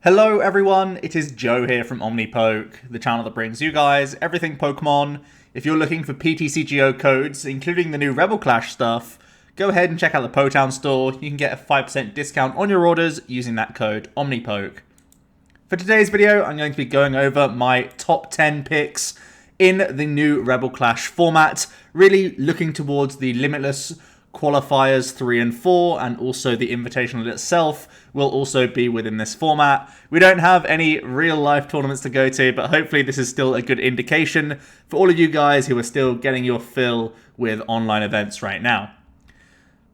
Hello everyone, it is Joe here from OmniPoke, the channel that brings you guys everything Pokemon. If you're looking for PTCGO codes, including the new Rebel Clash stuff, go ahead and check out the Potown store. You can get a 5% discount on your orders using that code OmniPoke. For today's video, I'm going to be going over my top 10 picks in the new Rebel Clash format, really looking towards the Limitless qualifiers 3 and 4, and also the Invitational itself will also be within this format. We don't have any real life tournaments to go to, but hopefully this is still a good indication for all of you guys who are still getting your fill with online events right now.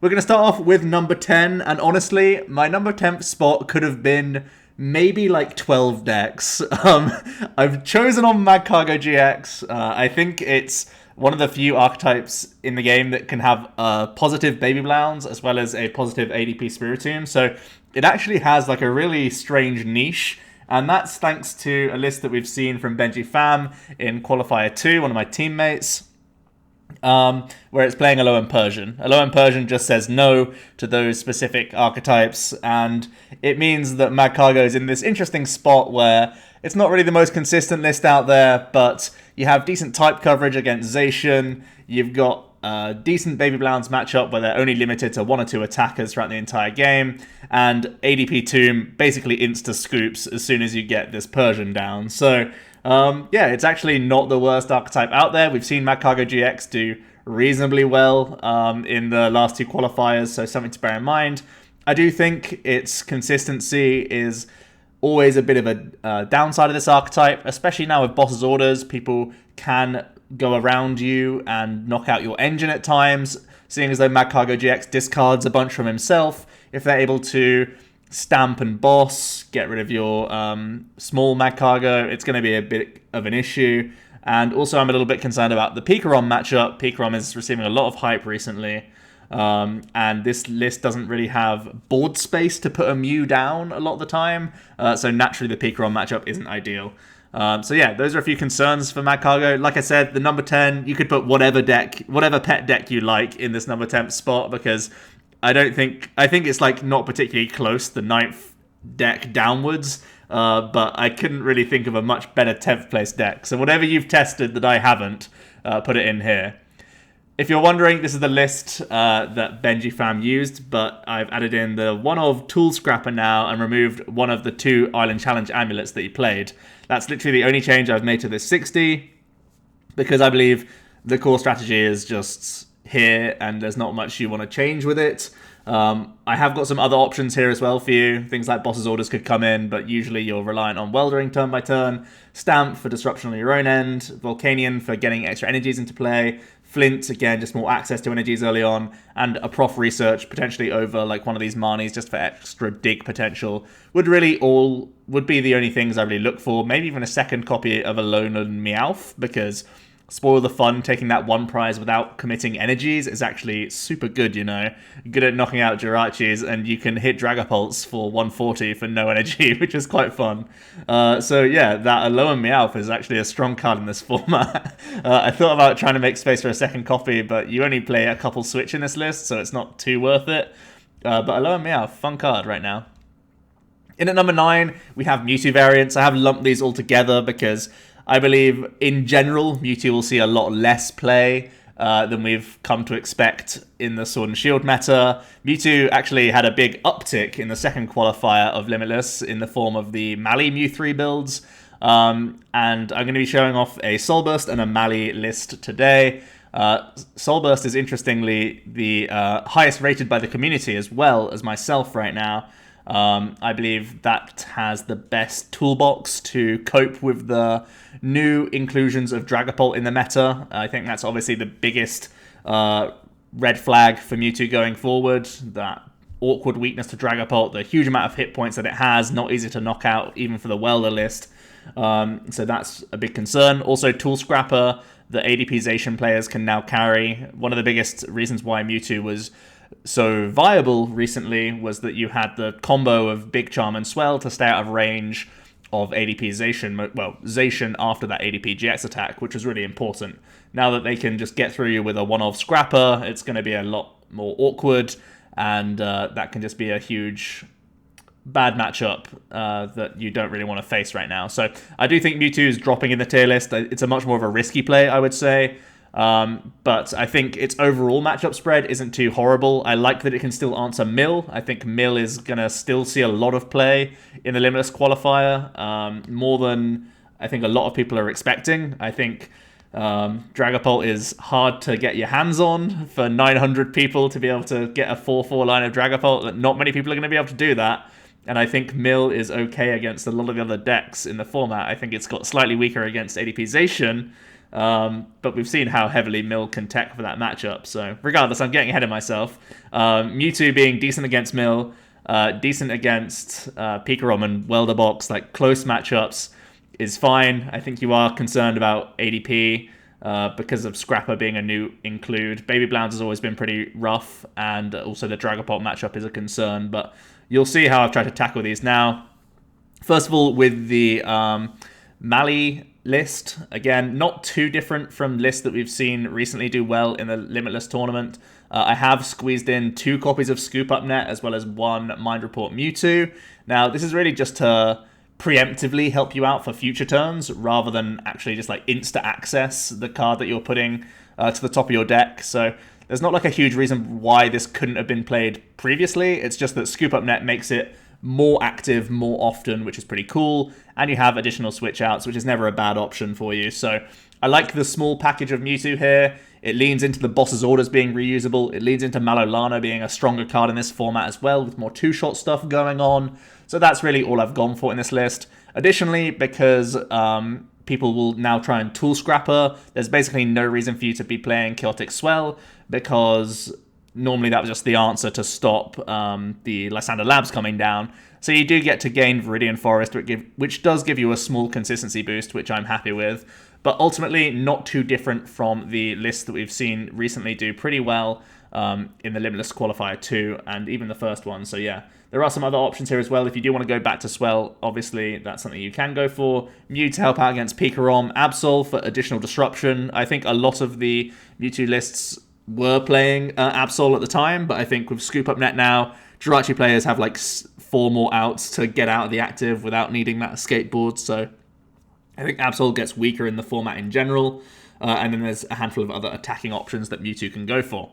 We're going to start off with number 10, and honestly, my number 10th spot could have been maybe like 12 decks. I've chosen on Magcargo GX. I think it's one of the few archetypes in the game that can have a positive Baby Blounds as well as a positive ADP Spiritomb. So it actually has like a really strange niche. And that's thanks to a list that we've seen from Benji Pham in Qualifier 2, one of my teammates, where it's playing Alolan Persian. Alolan Persian just says no to those specific archetypes, and it means that Magcargo is in this interesting spot where it's not really the most consistent list out there, but you have decent type coverage against Zacian. You've got a decent Baby Blounds matchup where they're only limited to 1 or 2 attackers throughout the entire game, and ADP Tomb basically insta-scoops as soon as you get this Persian down. So yeah, it's actually not the worst archetype out there. We've seen Magcargo GX do reasonably well in the last 2 qualifiers, so something to bear in mind. I do think its consistency is always a bit of a downside of this archetype, especially now with Boss's Orders. People can go around you and knock out your engine at times, seeing as though Magcargo GX discards a bunch from himself. If they're able to stamp and boss, get rid of your small Magcargo, it's going to be a bit of an issue. And also I'm a little bit concerned about the PikaRom matchup. PikaRom is receiving a lot of hype recently, and this list doesn't really have board space to put a Mew down a lot of the time, so naturally the PikaRom matchup isn't ideal. So yeah, those are a few concerns for Magcargo. Like I said, the number 10, you could put whatever pet deck you like in this number 10 spot, because I think it's like not particularly close, the 9th deck downwards, but I couldn't really think of a much better 10th place deck. So whatever you've tested that I haven't, put it in here. If you're wondering, this is the list that Benji Pham used, but I've added in the one of Tool Scrapper now and removed one of the 2 Island Challenge amulets that he played. That's literally the only change I've made to this 60, because I believe the core strategy is just here and there's not much you want to change with it. I have got some other options here as well for you. Things like Boss's Orders could come in, but usually you're reliant on Weldering turn by turn, Stamp for disruption on your own end, Volcanion for getting extra energies into play, Flint, again, just more access to energies early on, and a Prof Research potentially over like one of these Marnies just for extra dig potential would be the only things I really look for. Maybe even a second copy of Alolan Meowth, because spoil the fun, taking that 1 prize without committing energies is actually super good, you know. Good at knocking out Jirachis, and you can hit Dragapults for 140 for no energy, which is quite fun. So yeah, that Alolan Meowth is actually a strong card in this format. I thought about trying to make space for a second copy, but you only play a couple Switch in this list, so it's not too worth it. But Alolan Meowth, fun card right now. In at number 9, we have Mewtwo Variants. I have lumped these all together because I believe, in general, Mewtwo will see a lot less play than we've come to expect in the Sword and Shield meta. Mewtwo actually had a big uptick in the second qualifier of Limitless in the form of the Mali Mew 3 builds. And I'm going to be showing off a Soul Burst and a Mali list today. Soul Burst is interestingly the highest rated by the community as well as myself right now. I believe that has the best toolbox to cope with the new inclusions of Dragapult in the meta. I think that's obviously the biggest red flag for Mewtwo going forward. That awkward weakness to Dragapult, the huge amount of hit points that it has, not easy to knock out even for the Welder list. So that's a big concern. Also, Tool Scrapper, the ADP Zacian players can now carry. One of the biggest reasons why Mewtwo was so viable recently was that you had the combo of Big Charm and Swell to stay out of range of ADP Zacian, well, Zacian after that ADP GX attack, which was really important. Now that they can just get through you with a one-off Scrapper, it's going to be a lot more awkward, and that can just be a huge bad matchup that you don't really want to face right now. So I do think Mewtwo is dropping in the tier list. It's a much more of a risky play, I would say. But I think its overall matchup spread isn't too horrible. I like that it can still answer Mill. I think Mill is going to still see a lot of play in the Limitless qualifier, more than I think a lot of people are expecting. I think Dragapult is hard to get your hands on for 900 people to be able to get a 4-4 line of Dragapult. Not many people are going to be able to do that. And I think Mill is okay against a lot of the other decks in the format. I think it's got slightly weaker against ADP Zacian, but we've seen how heavily Mill can tech for that matchup. So regardless, I'm getting ahead of myself. Mewtwo being decent against Mill, decent against PikaRom and Welder Box, like close matchups, is fine. I think you are concerned about ADP because of Scrapper being a new include. Baby Blounds has always been pretty rough, and also the Dragapult matchup is a concern, but you'll see how I've tried to tackle these now. First of all, with the Mali list, again, not too different from lists that we've seen recently do well in the Limitless tournament. I have squeezed in 2 copies of Scoop Up Net as well as 1 Mind Report Mewtwo. Now, this is really just to preemptively help you out for future turns rather than actually just like insta access the card that you're putting to the top of your deck. So there's not like a huge reason why this couldn't have been played previously. It's just that Scoop Up Net makes it more active more often, which is pretty cool, and you have additional switch outs, which is never a bad option for you. So I like the small package of Mewtwo here. It leans into the boss's orders being reusable. It leans into Malolana being a stronger card in this format as well, with more 2-shot stuff going on. So that's really all I've gone for in this list. Additionally, because people will now try and tool Scrapper, there's basically no reason for you to be playing Chaotic Swell, because normally that was just the answer to stop the Lysander Labs coming down. So you do get to gain Viridian Forest, which does give you a small consistency boost, which I'm happy with. But ultimately, not too different from the list that we've seen recently do pretty well in the Limitless Qualifier 2, and even the first one. So yeah, there are some other options here as well. If you do want to go back to Swell, obviously that's something you can go for. Mew to help out against PikaRom, Absol for additional disruption. I think a lot of the Mewtwo lists were playing Absol at the time, but I think with Scoop Up Net now, Jirachi players have like 4 more outs to get out of the active without needing that skateboard. So I think Absol gets weaker in the format in general, and then there's a handful of other attacking options that Mewtwo can go for.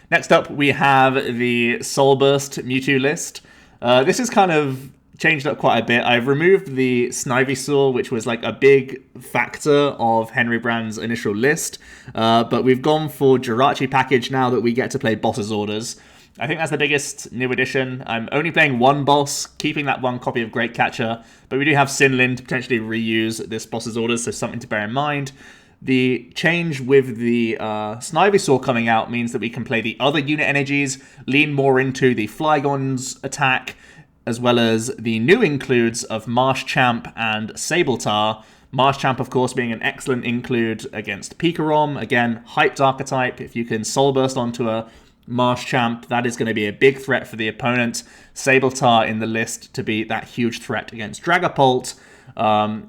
Next up, we have the Soul Burst Mewtwo list. This is kind of changed up quite a bit. I've removed the Snivysaur, which was like a big factor of Henry Brand's initial list, but we've gone for Jirachi package now that we get to play boss's orders. I think that's the biggest new addition. I'm only playing 1 boss, keeping that 1 copy of Great Catcher, but we do have Sinlin to potentially reuse this boss's orders, so something to bear in mind. The change with the Snivysaur coming out means that we can play the other unit energies, lean more into the Flygon's attack, as well as the new includes of Marshchamp and Sabletar. Marshchamp, of course, being an excellent include against PikaRom. Again, hyped archetype. If you can Soul Burst onto a Marshchamp, that is going to be a big threat for the opponent. Sabletar in the list to be that huge threat against Dragapult.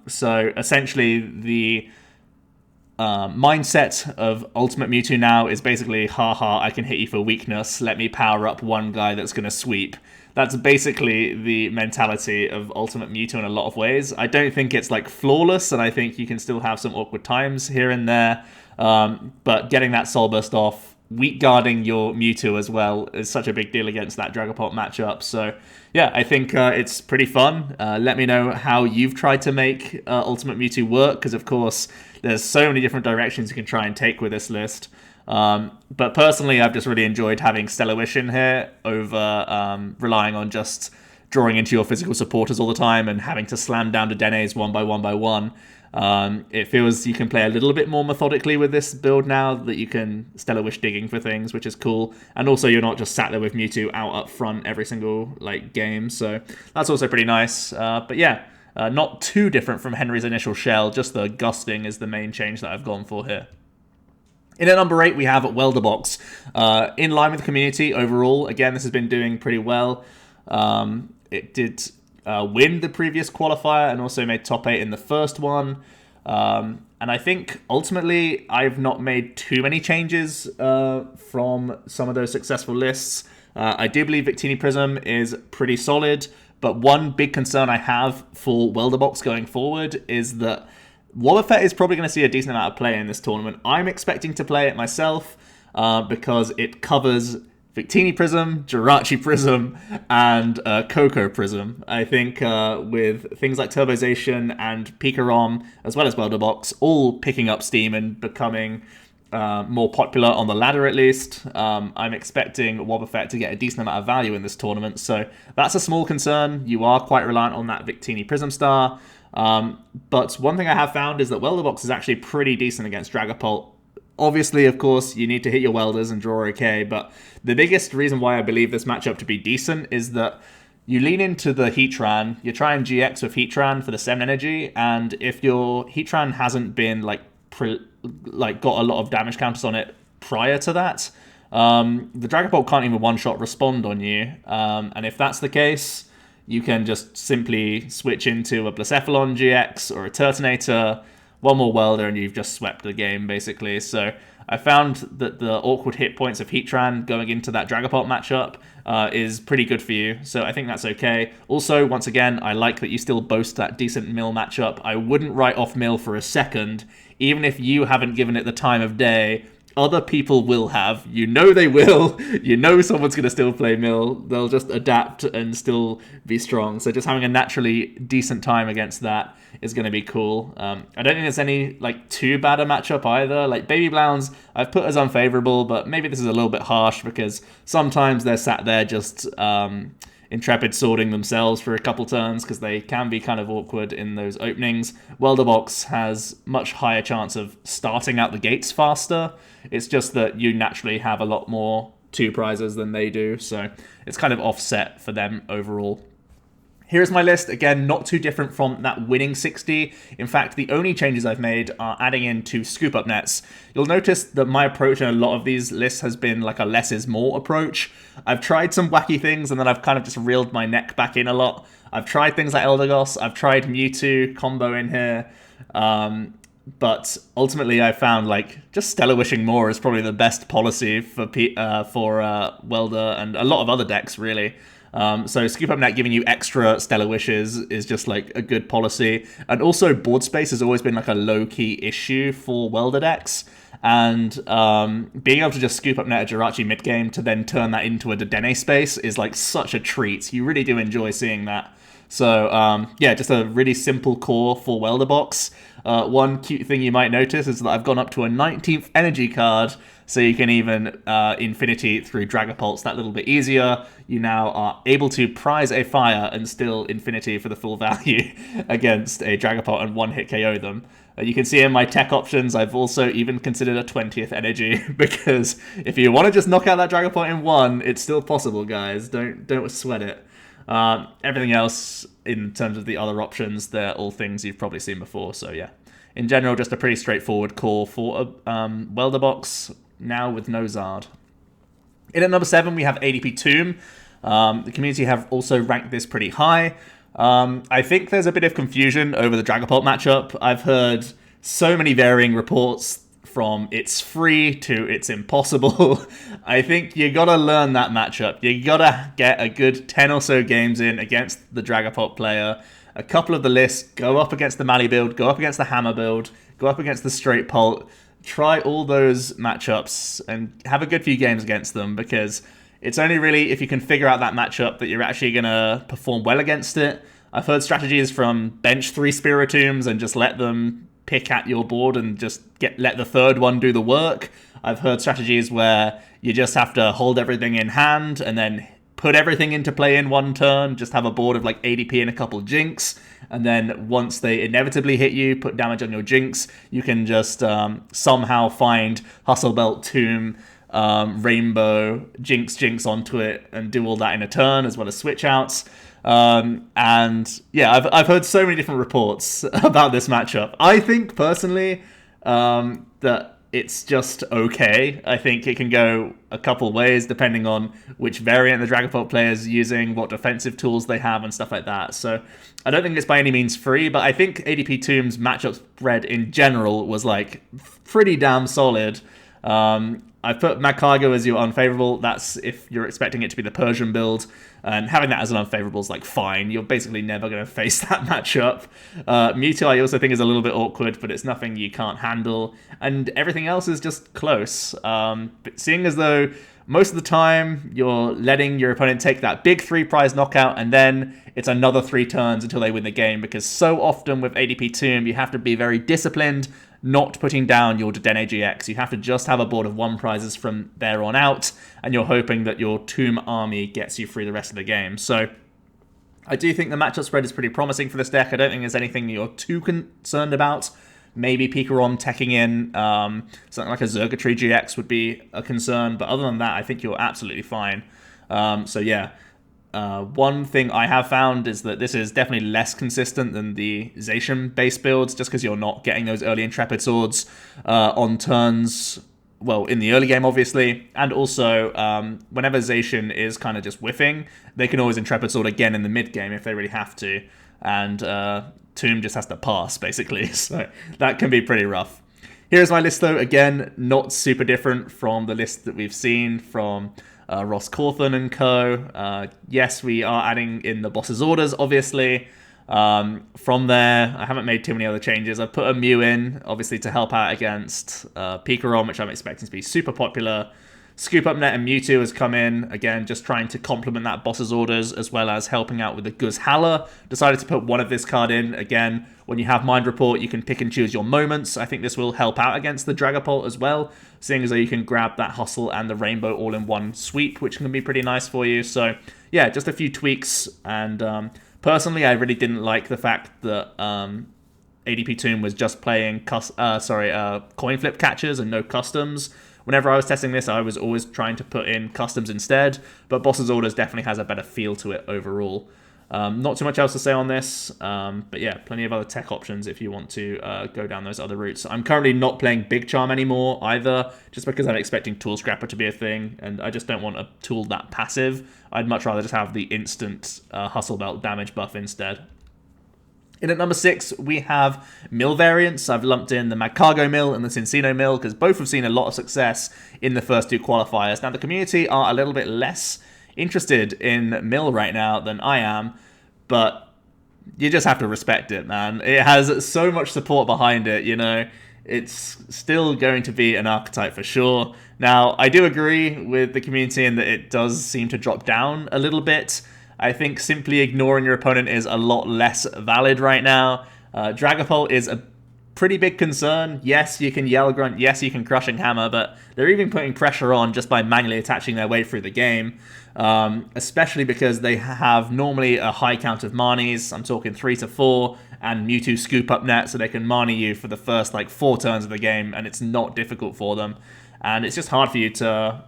So essentially the mindset of Ultimate Mewtwo now is basically, haha, I can hit you for weakness, let me power up one guy that's going to sweep. That's basically the mentality of Ultimate Mewtwo in a lot of ways. I don't think it's like flawless, and I think you can still have some awkward times here and there, but getting that Soul Burst off, weak guarding your Mewtwo as well is such a big deal against that Dragapult matchup. So yeah, I think it's pretty fun. Let me know how you've tried to make Ultimate Mewtwo work, because of course there's so many different directions you can try and take with this list. But personally, I've just really enjoyed having Stellar Wish in here over relying on just drawing into your physical supporters all the time and having to slam down to Denes one by one. It feels you can play a little bit more methodically with this build now that you can Stellar Wish digging for things, which is cool. And also you're not just sat there with Mewtwo out up front every single like game, so that's also pretty nice. But yeah, not too different from Henry's initial shell, just the gusting is the main change that I've gone for here. In at number 8, we have Welder Box. In line with the community overall, again, this has been doing pretty well. It did win the previous qualifier and also made top 8 in the first one. And I think ultimately I've not made too many changes from some of those successful lists. I do believe Victini Prism is pretty solid, But one big concern I have for Welder Box going forward is that Wobbuffet is probably going to see a decent amount of play in this tournament. I'm expecting to play it myself because it covers Victini Prism, Jirachi Prism, and Coco Prism. I think with things like Zacian and PikaRom, as well as Welder Box, all picking up steam and becoming more popular on the ladder at least, I'm expecting Wobbuffet to get a decent amount of value in this tournament. So that's a small concern. You are quite reliant on that Victini Prism star. But one thing I have found is that Welder Box is actually pretty decent against Dragapult. Obviously, of course, you need to hit your welders and draw okay, but the biggest reason why I believe this matchup to be decent is that you lean into the Heatran, you try and GX with Heatran for the 7 energy, and if your Heatran hasn't been got a lot of damage counters on it prior to that, the Dragapult can't even one-shot respond on you, and if that's the case, you can just simply switch into a Blacephalon GX or a Turtonator, one more Welder, and you've just swept the game, basically. So I found that the awkward hit points of Heatran going into that Dragapult matchup is pretty good for you. So I think that's okay. Also, once again, I like that you still boast that decent Mill matchup. I wouldn't write off Mill for a second, even if you haven't given it the time of day. Other people will have. You know they will. You know someone's going to still play Mill. They'll just adapt and still be strong. So just having a naturally decent time against that is going to be cool. I don't think there's any too bad a matchup either. Like Baby Blounds, I've put as unfavorable, but maybe this is a little bit harsh because sometimes they're sat there just Intrepid sorting themselves for a couple turns because they can be kind of awkward in those openings. Welder Box has much higher chance of starting out the gates faster. It's just that you naturally have a lot more 2 prizes than they do, so it's kind of offset for them overall. Here's my list. Again, not too different from that winning 60. In fact, the only changes I've made are adding in 2 scoop-up nets. You'll notice that my approach in a lot of these lists has been like a less is more approach. I've tried some wacky things, and then I've kind of just reeled my neck back in a lot. I've tried things like Eldegoss. I've tried Mewtwo combo in here. But ultimately, I found just Stellar Wishing more is probably the best policy for Welder and a lot of other decks, really. So Scoop Up Net giving you extra Stellar Wishes is just a good policy. And also board space has always been a low-key issue for Welder decks. And being able to just Scoop Up Net a Jirachi mid-game to then turn that into a Dedenne space is such a treat. You really do enjoy seeing that. So yeah, just a really simple core for Welder Box. One cute thing you might notice is that I've gone up to a 19th energy card, so you can even Infinity through Dragapults that little bit easier. You now are able to prize a fire and still Infinity for the full value against a Dragapult and one-hit KO them. You can see in my tech options, I've also even considered a 20th energy, because if you want to just knock out that Dragapult in one, it's still possible, guys. Don't sweat it. Everything else in terms of the other options, they're all things you've probably seen before. So yeah, in general, just a pretty straightforward core for Welder Box now with no Zard. In at number 7, we have ADP Tomb. The community have also ranked this pretty high. I think there's a bit of confusion over the Dragapult matchup. I've heard so many varying reports from it's free to it's impossible. I think you gotta learn that matchup. You gotta get a good 10 or so games in against the Dragapult player. A couple of the lists go up against the Mali build, go up against the Hammer build, go up against the Straight Pult. Try all those matchups and have a good few games against them, because it's only really if you can figure out that matchup that you're actually gonna perform well against it. I've heard strategies from bench 3 Spiritombs and just let them pick at your board and just let the third one do the work. I've heard strategies where you just have to hold everything in hand and then put everything into play in one turn, just have a board of ADP and a couple Jinx, and then once they inevitably hit you, put damage on your Jinx, you can just somehow find Hustle Belt, Tomb, Rainbow, Jinx onto it, and do all that in a turn, as well as switch outs. And yeah, I've heard so many different reports about this matchup. I think personally that it's just okay. I think it can go a couple ways depending on which variant the Dragapult player is using, what defensive tools they have, and stuff like that. So I don't think it's by any means free, but I think ADP Tomb's matchup spread in general was pretty damn solid. I've put Magcargo as your unfavorable. That's if you're expecting it to be the Persian build. And having that as an unfavorable is like fine. You're basically never going to face that matchup. Mewtwo I also think is a little bit awkward, but it's nothing you can't handle. And everything else is just close. But seeing as though most of the time you're letting your opponent take that big 3-prize knockout and then it's another 3 turns until they win the game, because so often with ADP Tomb you have to be very disciplined, not putting down your Dedenne GX. You have to just have a board of 1 prizes from there on out, and you're hoping that your Tomb army gets you through the rest of the game. So I do think the matchup spread is pretty promising for this deck. I don't think there's anything you're too concerned about. Maybe PikaRom teching in something like a Xurkitree GX would be a concern, but other than that, I think you're absolutely fine. So yeah, one thing I have found is that this is definitely less consistent than the Zacian base builds, just because you're not getting those early Intrepid Swords on turns, well, in the early game, obviously, and also whenever Zacian is kind of just whiffing, they can always Intrepid Sword again in the mid game if they really have to, and Tomb just has to pass, basically, so that can be pretty rough. Here's my list, though. Again, not super different from the list that we've seen from Ross Cawthon and co. Yes, we are adding in the boss's orders, obviously. From there, I haven't made too many other changes. I've put a Mew in, obviously, to help out against PikaRom, which I'm expecting to be super popular. Scoop Up Net and Mewtwo has come in, again, just trying to complement that boss's orders, as well as helping out with the Guzhala. Decided to put one of this card in. Again, when you have Mind Report, you can pick and choose your moments. I think this will help out against the Dragapult as well, seeing as though you can grab that Hustle and the Rainbow all in one sweep, which can be pretty nice for you. So, yeah, just a few tweaks, and personally, I really didn't like the fact that ADP Tomb was just playing coin flip catchers and no customs. Whenever I was testing this, I was always trying to put in customs instead, but Boss's Orders definitely has a better feel to it overall. Not too much else to say on this, but yeah, plenty of other tech options if you want to go down those other routes. I'm currently not playing Big Charm anymore either, just because I'm expecting Tool Scrapper to be a thing, and I just don't want a tool that passive. I'd much rather just have the instant Hustle Belt damage buff instead. In at number 6, we have mill variants. I've lumped in the Magcargo mill and the Cinccino mill because both have seen a lot of success in the first 2 qualifiers. Now, the community are a little bit less interested in mill right now than I am, but you just have to respect it, man. It has so much support behind it, you know. It's still going to be an archetype for sure. Now, I do agree with the community in that it does seem to drop down a little bit. I think simply ignoring your opponent is a lot less valid right now. Dragapult is a pretty big concern. Yes, you can Yell Grunt. Yes, you can Crushing Hammer, but they're even putting pressure on just by manually attaching their way through the game, especially because they have normally a high count of Marnies. I'm talking 3 to 4, and Mewtwo Scoop Up Net, so they can Marnie you for the first like 4 turns of the game, and it's not difficult for them. And it's just hard for you to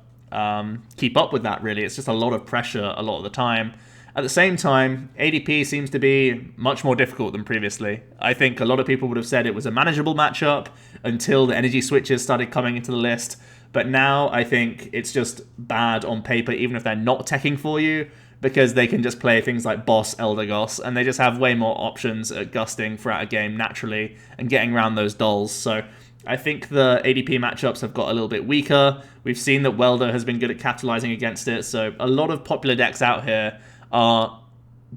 keep up with that, really. It's just a lot of pressure a lot of the time. At the same time, ADP seems to be much more difficult than previously. I think a lot of people would have said it was a manageable matchup until the energy switches started coming into the list. But now I think it's just bad on paper, even if they're not teching for you, because they can just play things like Boss, Eldegoss, and they just have way more options at gusting throughout a game naturally and getting around those dolls. So I think the ADP matchups have got a little bit weaker. We've seen that Welder has been good at capitalizing against it, so a lot of popular decks out here are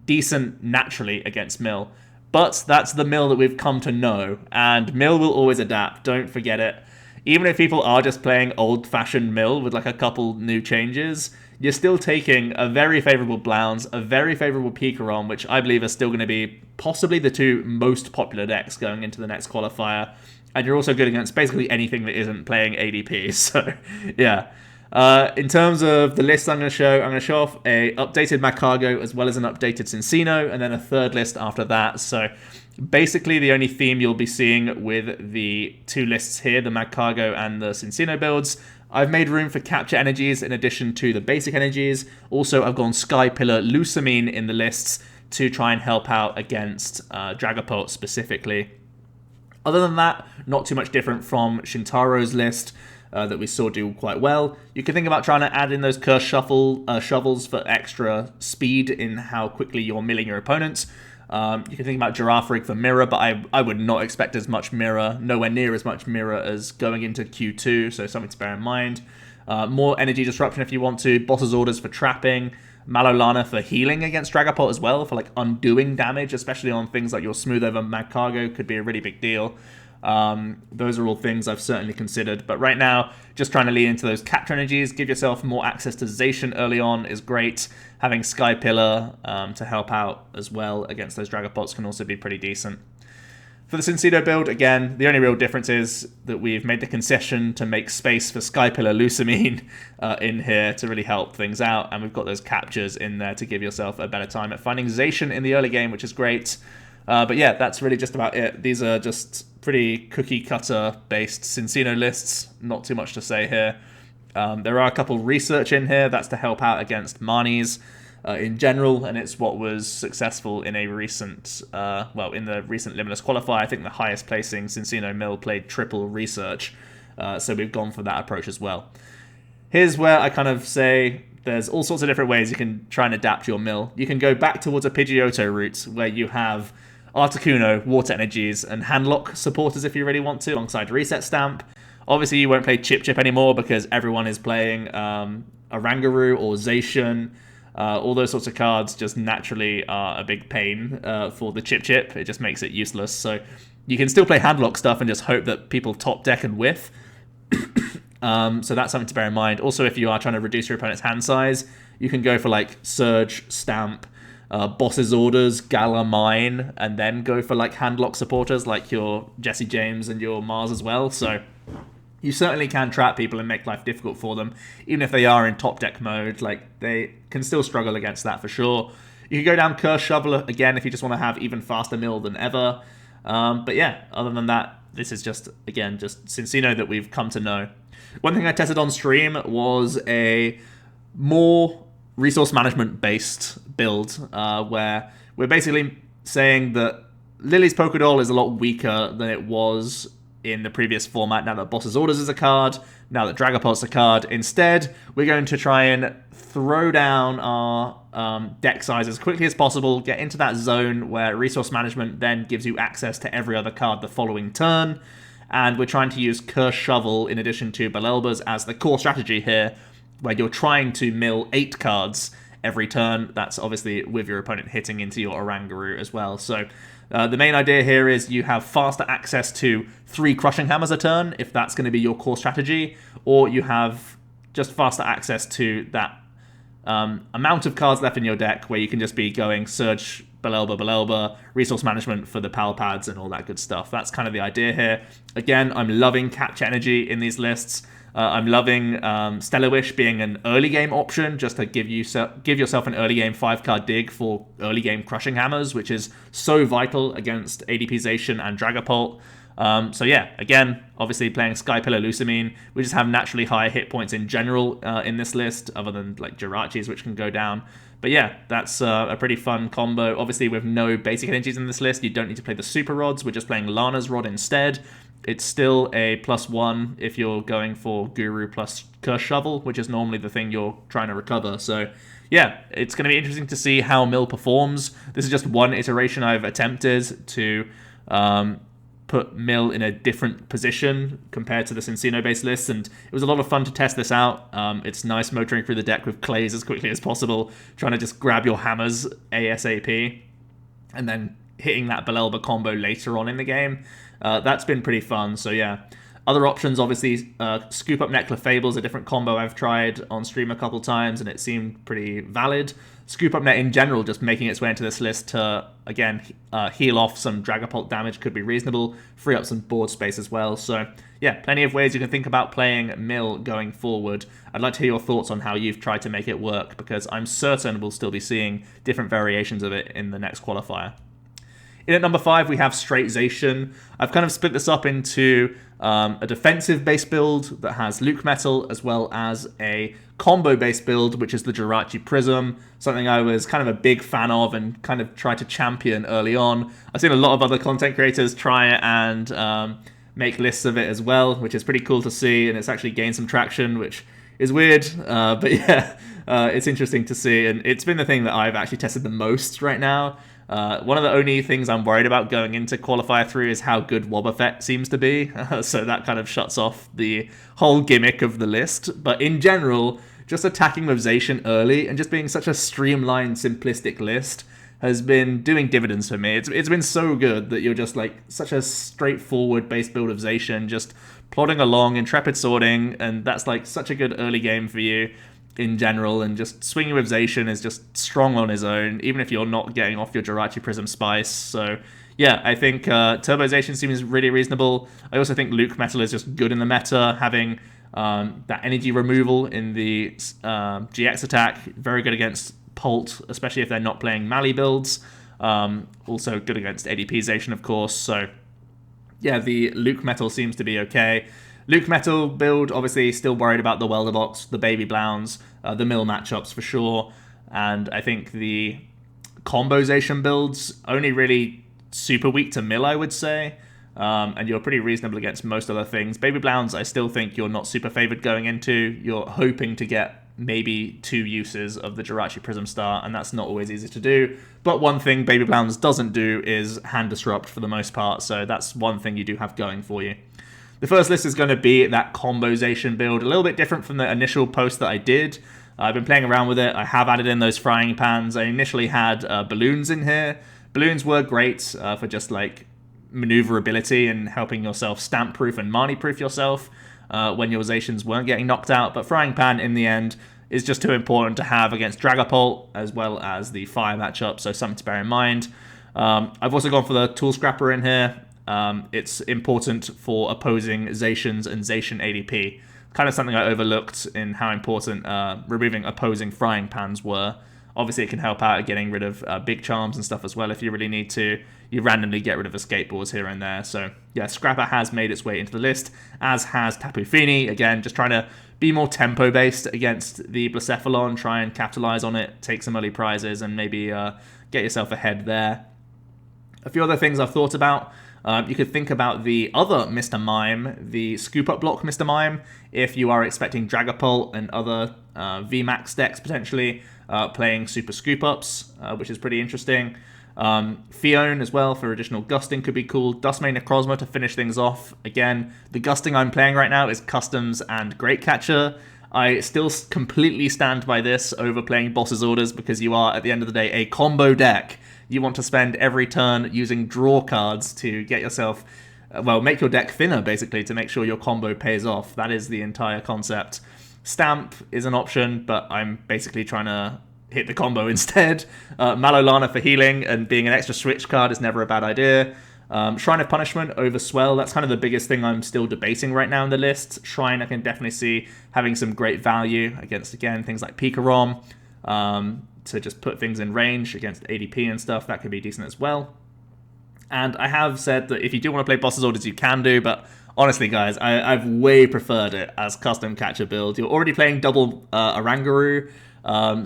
decent naturally against mill. But that's the mill that we've come to know, and mill will always adapt, don't forget it. Even if people are just playing old-fashioned mill with like a couple new changes, you're still taking a very favourable Blounce, a very favourable PikaRom, which I believe are still going to be possibly the 2 most popular decks going into the next qualifier, and you're also good against basically anything that isn't playing ADP, so yeah. In terms of the list I'm going to show off a updated Magcargo as well as an updated Cinccino, and then a third list after that. So basically the only theme you'll be seeing with the 2 lists here, the Magcargo and the Cinccino builds, I've made room for capture energies in addition to the basic energies. Also, I've gone Sky Pillar Lusamine in the lists to try and help out against Dragapult specifically. Other than that, not too much different from Shintaro's list. That we saw do quite well. You can think about trying to add in those Curse Shovels for extra speed in how quickly you're milling your opponents. You can think about Girafarig for Mirror, but I would not expect as much Mirror, nowhere near as much Mirror as going into Q2, so something to bear in mind. More energy disruption if you want to. Boss's Orders for trapping. Malolana for healing against Dragapult as well, for like undoing damage, especially on things like your smooth over Magcargo could be a really big deal. Those are all things I've certainly considered, but right now, just trying to lean into those capture energies, give yourself more access to Zacian early on is great. Having Sky Pillar to help out as well against those Dragapults can also be pretty decent. For the Cinccino build, again, the only real difference is that we've made the concession to make space for Sky Pillar Lusamine in here to really help things out, and we've got those captures in there to give yourself a better time at finding Zacian in the early game, which is great. But yeah, that's really just about it. These are just pretty cookie-cutter-based Cinccino lists, not too much to say here. There are a couple research in here, that's to help out against Marnies in general, and it's what was successful in a recent, in the recent Limitless qualifier. I think the highest placing Cinccino Mill played triple research, so we've gone for that approach as well. Here's where I kind of say there's all sorts of different ways you can try and adapt your mill. You can go back towards a Pidgeotto route, where you have Articuno, Water Energies, and Handlock supporters if you really want to, alongside Reset Stamp. Obviously, you won't play Chip Chip anymore because everyone is playing Oranguru or Zacian. All those sorts of cards just naturally are a big pain for the Chip Chip. It just makes it useless. So you can still play Handlock stuff and just hope that people top deck and whiff. So that's something to bear in mind. Also, if you are trying to reduce your opponent's hand size, you can go for like Surge, Stamp, Boss's Orders, Gala Mine, and then go for like Handlock supporters like your Jesse James and your Mars as well. So you certainly can trap people and make life difficult for them, even if they are in top deck mode. Like, they can still struggle against that for sure. You can go down Curse Shovel again if you just want to have even faster mill than ever. But yeah, other than that, this is just, again, just Cinccino that we've come to know. One thing I tested on stream was a more resource management based build, where we're basically saying that Lily's Pokédoll is a lot weaker than it was in the previous format, now that Boss's Orders is a card, now that Dragapult's a card. Instead, we're going to try and throw down our deck size as quickly as possible, get into that zone where resource management then gives you access to every other card the following turn, and we're trying to use Curse Shovel in addition to Balelbas as the core strategy here, where you're trying to mill 8 cards every turn. That's obviously with your opponent hitting into your Oranguru as well. So the main idea here is you have faster access to 3 Crushing Hammers a turn, if that's going to be your core strategy, or you have just faster access to that amount of cards left in your deck where you can just be going Surge, Balelba, resource management for the Pal Pads and all that good stuff. That's kind of the idea here. Again, I'm loving Capture Energy in these lists. I'm loving Stellar Wish being an early game option, just to give yourself an early game 5-card dig for early game Crushing Hammers, which is so vital against ADP Zacian and Dragapult. So yeah, again, obviously playing Sky Pillar Lusamine, we just have naturally higher hit points in general in this list, other than like Jirachis, which can go down. But yeah, that's a pretty fun combo. Obviously, with no basic energies in this list, you don't need to play the Super Rods. We're just playing Lana's Rod instead. It's still a +1 if you're going for Guru plus Curse Shovel, which is normally the thing you're trying to recover. So yeah, it's going to be interesting to see how Mill performs. This is just one iteration I've attempted to put Mill in a different position compared to the Cinccino-based list, and it was a lot of fun to test this out. It's nice motoring through the deck with Clays as quickly as possible, trying to just grab your hammers ASAP, and then hitting that Balelba combo later on in the game. That's been pretty fun, so yeah. Other options, obviously, Scoop Up Neclafable's a different combo I've tried on stream a couple times, and it seemed pretty valid. Scoop Up Net in general, just making its way into this list to, again, heal off some Dragapult damage could be reasonable, free up some board space as well. So yeah, plenty of ways you can think about playing Mill going forward. I'd like to hear your thoughts on how you've tried to make it work, because I'm certain we'll still be seeing different variations of it in the next qualifier. In at number 5, we have Straight Zacian. I've kind of split this up into a defensive-based build that has Luke Metal, as well as a combo-based build, which is the Jirachi Prism, something I was kind of a big fan of and kind of tried to champion early on. I've seen a lot of other content creators try it and make lists of it as well, which is pretty cool to see, and it's actually gained some traction, which is weird, but yeah, it's interesting to see, and it's been the thing that I've actually tested the most right now. One of the only things I'm worried about going into Qualifier 3 is how good Wobbuffet seems to be, so that kind of shuts off the whole gimmick of the list. But in general, just attacking with Zacian early and just being such a streamlined, simplistic list has been doing dividends for me. It's been so good that you're just like such a straightforward base build of Zacian, just plodding along, intrepid sorting, and that's like such a good early game for you in general, and just swinging with Zacian is just strong on his own, even if you're not getting off your Jirachi Prism Spice. So yeah, I think Turbo Zacian seems really reasonable. I also think Luke Metal is just good in the meta, having that energy removal in the GX attack, very good against Pult, especially if they're not playing Mali builds. Also good against ADP Zacian, of course. So yeah, the Luke Metal seems to be okay. Luke Metal build, obviously still worried about the Welder Box, the Baby Blounds, the mill matchups for sure. And I think the combo Zacian builds only really super weak to mill, I would say. And you're pretty reasonable against most other things. Baby Blounds, I still think you're not super favored going into. You're hoping to get maybe 2 uses of the Jirachi Prism Star, and that's not always easy to do. But one thing Baby Blounds doesn't do is hand disrupt for the most part, so that's one thing you do have going for you. The first list is going to be that combo Zacian build, a little bit different from the initial post that I did. I've been playing around with it. I have added in those frying pans. I initially had balloons in here. Balloons were great for just like maneuverability and helping yourself stamp proof and Marnie proof yourself when your Zacians weren't getting knocked out. But frying pan in the end is just too important to have against Dragapult as well as the fire matchup, so something to bear in mind. I've also gone for the Tool Scrapper in here. It's important for opposing Zacians and Zacian ADP. Kind of something I overlooked in how important removing opposing frying pans were. Obviously, it can help out at getting rid of big charms and stuff as well if you really need to. You randomly get rid of escape boards here and there. So, yeah, Scrapper has made its way into the list, as has Tapu Fini. Again, just trying to be more tempo-based against the Blacephalon, try and capitalize on it, take some early prizes, and maybe get yourself ahead there. A few other things I've thought about. You could think about the other Mr. Mime, the Scoop Up Block Mr. Mime, if you are expecting Dragapult and other VMAX decks potentially playing Super Scoop Ups, which is pretty interesting. Fione as well for additional gusting could be cool. Dustmane Necrozma to finish things off. Again, the gusting I'm playing right now is Customs and Great Catcher. I still completely stand by this over playing Boss's Orders because you are, at the end of the day, a combo deck. You want to spend every turn using draw cards to get yourself, well, make your deck thinner, basically, to make sure your combo pays off. That is the entire concept. Stamp is an option, but I'm basically trying to hit the combo instead. Malolana for healing and being an extra switch card is never a bad idea. Shrine of Punishment over Swell, that's kind of the biggest thing I'm still debating right now in the list. Shrine I can definitely see having some great value against, again, things like PikaRom. To just put things in range against ADP and stuff, that could be decent as well. And I have said that if you do want to play Boss's Orders, you can do, but honestly, guys, I've way preferred it as custom catcher build. You're already playing double Oranguru,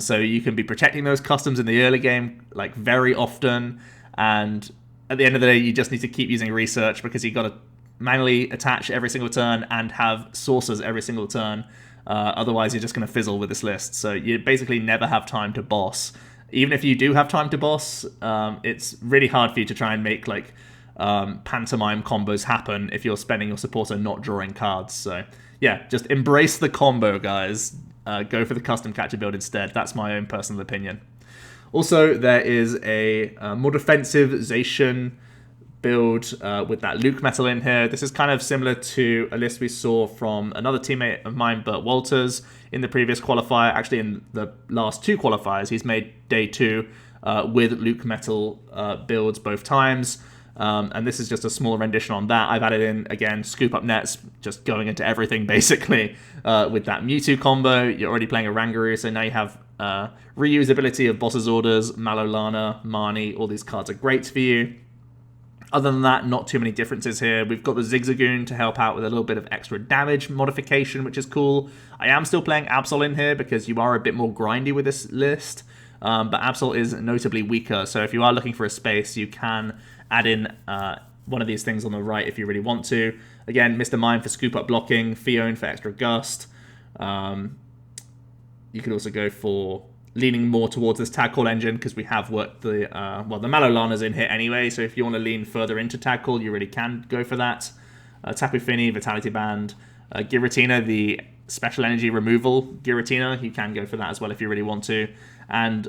so you can be protecting those customs in the early game like very often, and at the end of the day, you just need to keep using research because you've got to manually attach every single turn and have sources every single turn. Otherwise, you're just going to fizzle with this list. So you basically never have time to boss. Even if you do have time to boss, it's really hard for you to try and make like pantomime combos happen if you're spending your supporter not drawing cards. So yeah, just embrace the combo, guys. Go for the custom catcher build instead. That's my own personal opinion. Also, there is a more defensive Zacian build with that Luke Metal in here. This is kind of similar to a list we saw from another teammate of mine, Bert Walters, in the previous qualifier. Actually, in the last 2 qualifiers, he's made day 2 with Luke Metal builds both times. And this is just a small rendition on that. I've added in, again, Scoop Up Nets, just going into everything, basically, with that Mewtwo combo. You're already playing a Rangaroo, so now you have reusability of Boss's Orders, Malolana, Marnie. All these cards are great for you. Other than that, not too many differences here. We've got the Zigzagoon to help out with a little bit of extra damage modification, which is cool. I am still playing Absol in here because you are a bit more grindy with this list. But Absol is notably weaker, so if you are looking for a space, you can add in one of these things on the right if you really want to. Again, Mr. Mime for scoop up blocking, Fione for extra gust. You could also go for leaning more towards this tag call engine because we have worked the the Malolana's in here anyway, so if you want to lean further into tag call, you really can go for that. Tapu Fini, Vitality Band, Giratina, the special energy removal Giratina, you can go for that as well if you really want to. And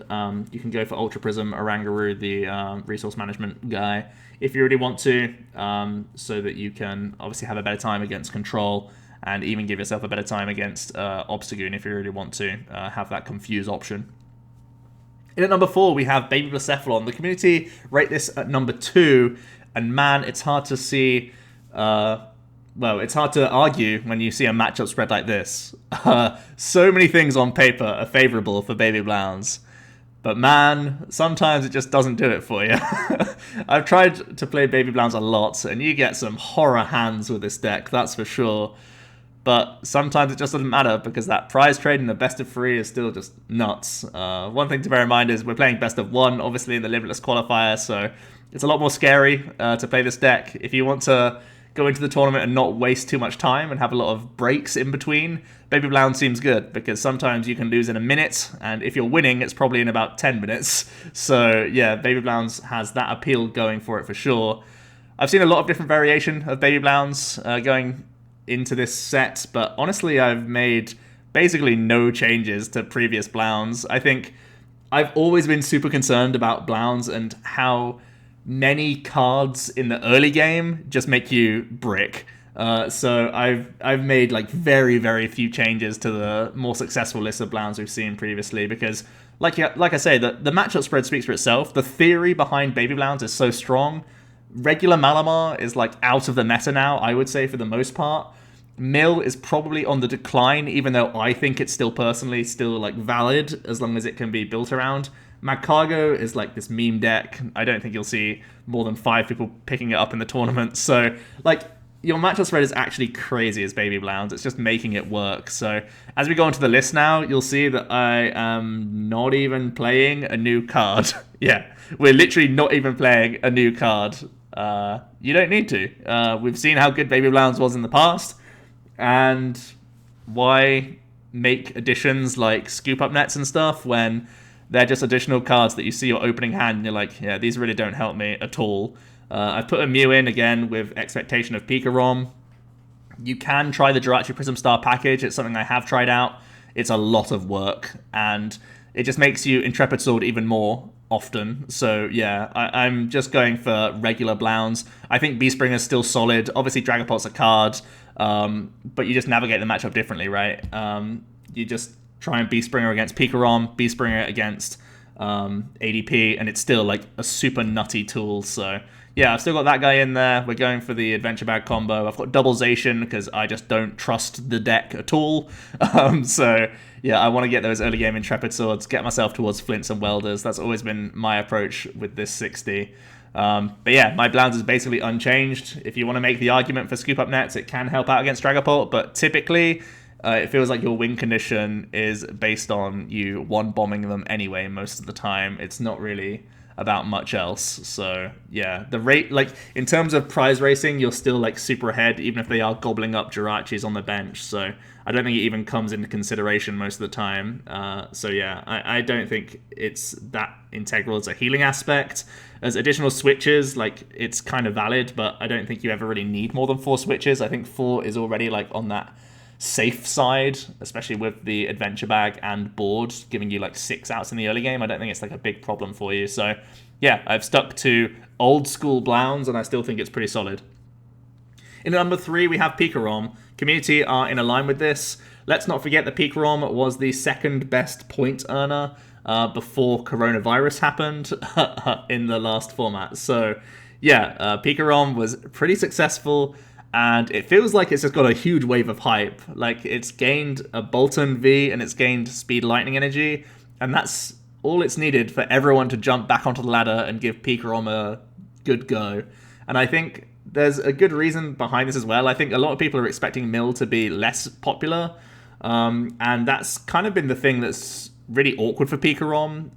you can go for Ultra Prism, Oranguru, the resource management guy, if you really want to, so that you can obviously have a better time against Control and even give yourself a better time against Obstagoon if you really want to have that confuse option. In at number 4, we have Baby Blacephalon. The community rate this at number 2, and man, it's hard to see... it's hard to argue when you see a matchup spread like this. So many things on paper are favorable for Baby Blounds. But man, sometimes it just doesn't do it for you. I've tried to play Baby Blounds a lot, and you get some horror hands with this deck, that's for sure. But sometimes it just doesn't matter, because that prize trade in the best of 3 is still just nuts. One thing to bear in mind is we're playing best of 1, obviously, in the Limitless qualifier, so it's a lot more scary to play this deck. If you want to go into the tournament and not waste too much time and have a lot of breaks in between, Baby Blounds seems good, because sometimes you can lose in a minute, and if you're winning, it's probably in about 10 minutes. So yeah, Baby Blounds has that appeal going for it for sure. I've seen a lot of different variation of Baby Blounds going into this set, but honestly, I've made basically no changes to previous Blounds. I think I've always been super concerned about Blounds and how many cards in the early game just make you brick. So I've made like very, very few changes to the more successful list of Blounds we've seen previously, because like I say, the matchup spread speaks for itself. The theory behind Baby Blounds is so strong. Regular Malamar is like out of the meta now, I would say, for the most part. Mill is probably on the decline, even though I think it's still personally like valid as long as it can be built around. Magcargo is like this meme deck. I don't think you'll see more than 5 people picking it up in the tournament. So like your matchup spread is actually crazy as Baby Blounds. It's just making it work. So as we go onto the list now, you'll see that I am not even playing a new card. Yeah, we're literally not even playing a new card. You don't need to. We've seen how good Baby Blounds was in the past, and why make additions like Scoop Up Nets and stuff when they're just additional cards that you see your opening hand and you're like, yeah, these really don't help me at all. I've put a Mew in again with expectation of PikaRom. You can try the Jirachi Prism Star package. It's something I have tried out. It's a lot of work, and it just makes you Intrepid Sword even more often. So yeah, I'm just going for regular Blounds. I think Beastbringer is still solid. Obviously, Dragapult's a card, but you just navigate the matchup differently, right? You just try and Beastbringer against PikaRom, Beastbringer against ADP, and it's still like a super nutty tool. So yeah, I've still got that guy in there. We're going for the Adventure Bag combo. I've got double Zacian because I just don't trust the deck at all. So yeah, I want to get those early game Intrepid Swords, get myself towards Flints and Welders. That's always been my approach with this 60. But yeah, my Blounds is basically unchanged. If you want to make the argument for Scoop Up Nets, it can help out against Dragapult, but typically it feels like your win condition is based on you one-bombing them anyway most of the time. It's not really about much else. So yeah, the rate, like in terms of prize racing, you're still like super ahead, even if they are gobbling up Jirachis on the bench. So I don't think it even comes into consideration most of the time. So yeah, I don't think it's that integral as a healing aspect. As additional switches, like it's kind of valid, but I don't think you ever really need more than 4 switches. I think 4 is already like on that safe side, especially with the Adventure Bag and board giving you like 6 outs in the early game. I don't think it's like a big problem for you. So yeah, I've stuck to old school Blounds, and I still think it's pretty solid. In number 3, we have PikaRom. Community are in a line with this. Let's not forget that PikaRom was the second best point earner before coronavirus happened in the last format. So yeah, PikaRom was pretty successful, and it feels like it's just got a huge wave of hype. Like, it's gained a Bolton V and it's gained Speed Lightning Energy, and that's all it's needed for everyone to jump back onto the ladder and give PikaRom a good go. And I think there's a good reason behind this as well. I think a lot of people are expecting Mill to be less popular, and that's kind of been the thing that's really awkward for PikaRom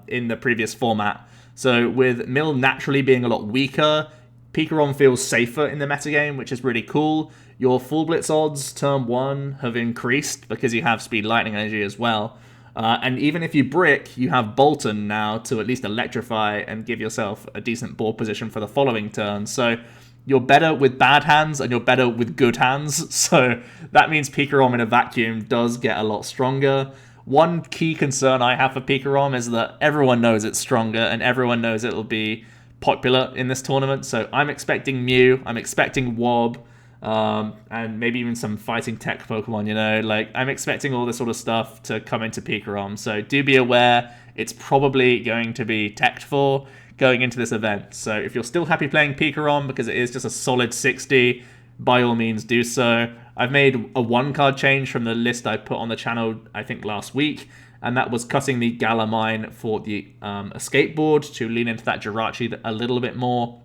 in the previous format. So with Mill naturally being a lot weaker, PikaRom feels safer in the metagame, which is really cool. Your full blitz odds turn 1 have increased because you have Speed Lightning Energy as well. And even if you brick, you have Bolton now to at least electrify and give yourself a decent board position for the following turn. So you're better with bad hands and you're better with good hands. So that means PikaRom in a vacuum does get a lot stronger. One key concern I have for PikaRom is that everyone knows it's stronger and everyone knows it'll be popular in this tournament. So I'm expecting Mew, I'm expecting Wob, and maybe even some fighting tech Pokemon, you know, like I'm expecting all this sort of stuff to come into PikaRom. So do be aware it's probably going to be teched for going into this event. So if you're still happy playing PikaRom because it is just a solid 60, by all means do so. I've made a 1-card change from the list I put on the channel, I think last week, and that was cutting the Galamine for the escape board to lean into that Jirachi a little bit more.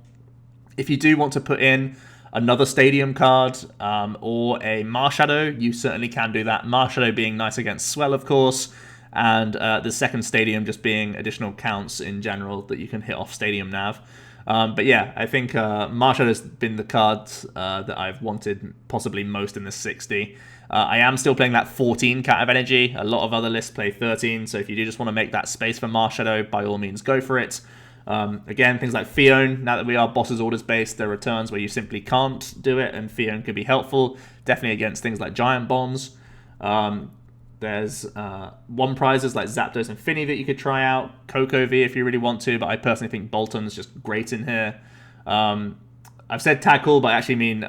If you do want to put in another Stadium card or a Marshadow, you certainly can do that. Marshadow being nice against Swell, of course, and the second Stadium just being additional counts in general that you can hit off Stadium Nav. But yeah, I think Marshadow has been the card that I've wanted possibly most in this 60. I am still playing that 14 Cat of Energy. A lot of other lists play 13, so if you do just want to make that space for Marshadow, by all means go for it. Again, things like Fione, now that we are Boss's Orders based, there are turns where you simply can't do it, and Fione could be helpful, definitely against things like Giant Bombs. There's one prizes like Zapdos and Finny that you could try out, Coco V if you really want to, but I personally think Bolton's just great in here. I've said Tag Call, but I actually mean